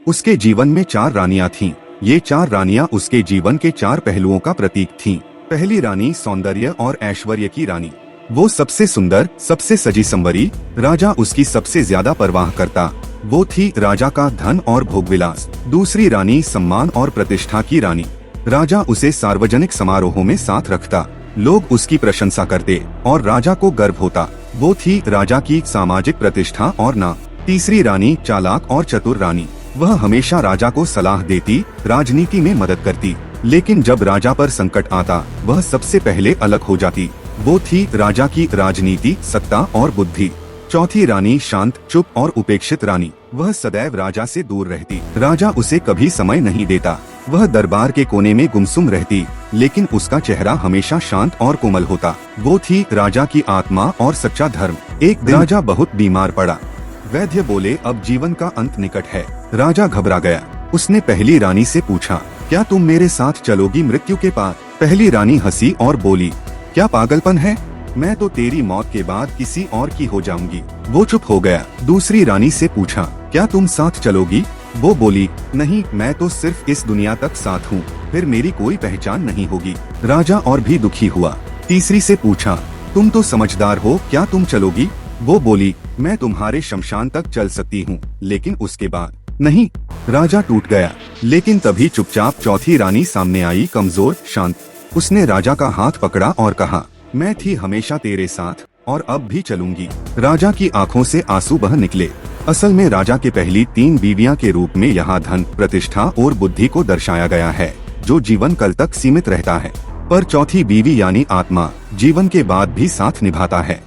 उसके जीवन में 4 रानियां थीं। ये 4 रानियां उसके जीवन के 4 पहलुओं का प्रतीक थीं। पहली रानी सौंदर्य और ऐश्वर्य की रानी। वो सबसे सुंदर, सबसे सजी संवरी, राजा उसकी सबसे ज्यादा परवाह करता। वो थी राजा का धन और भोगविलास। दूसरी रानी सम्मान और प्रतिष्ठा की रानी। राजा उसे सार्वजनिक समारोहों में साथ रखता, लोग उसकी प्रशंसा करते और राजा को गर्व होता। वो थी राजा की सामाजिक प्रतिष्ठा और नाम। तीसरी रानी चालाक और चतुर रानी। वह हमेशा राजा को सलाह देती, राजनीति में मदद करती, लेकिन जब राजा पर संकट आता वह सबसे पहले अलग हो जाती। वो थी राजा की राजनीति, सत्ता और बुद्धि। चौथी रानी शांत, चुप और उपेक्षित रानी। वह सदैव राजा से दूर रहती, राजा उसे कभी समय नहीं देता। वह दरबार के कोने में गुमसुम रहती, लेकिन उसका चेहरा हमेशा शांत और कोमल होता। वो थी राजा की आत्मा और सच्चा धर्म। एक दिन राजा बहुत बीमार पड़ा। वैद्य बोले अब जीवन का अंत निकट है। राजा घबरा गया। उसने पहली रानी से पूछा, क्या तुम मेरे साथ चलोगी मृत्यु के पार? पहली रानी हंसी और बोली, क्या पागलपन है, मैं तो तेरी मौत के बाद किसी और की हो जाऊंगी। वो चुप हो गया। दूसरी रानी से पूछा, क्या तुम साथ चलोगी? वो बोली, नहीं, मैं तो सिर्फ इस दुनिया तक साथ हूँ, फिर मेरी कोई पहचान नहीं होगी। राजा और भी दुखी हुआ। तीसरी से पूछा, तुम तो समझदार हो, क्या तुम चलोगी? वो बोली, मैं तुम्हारे शमशान तक चल सकती हूँ, लेकिन उसके बाद नहीं। राजा टूट गया। लेकिन तभी चुपचाप चौथी रानी सामने आई, कमजोर, शांत। उसने राजा का हाथ पकड़ा और कहा, मैं थी हमेशा तेरे साथ और अब भी चलूंगी। राजा की आंखों से आंसू बह निकले। असल में राजा के पहली 3 बीवियां के रूप में यहाँ धन, प्रतिष्ठा और बुद्धि को दर्शाया गया है, जो जीवन काल तक सीमित रहता है। पर चौथी बीवी यानी आत्मा जीवन के बाद भी साथ निभाता है।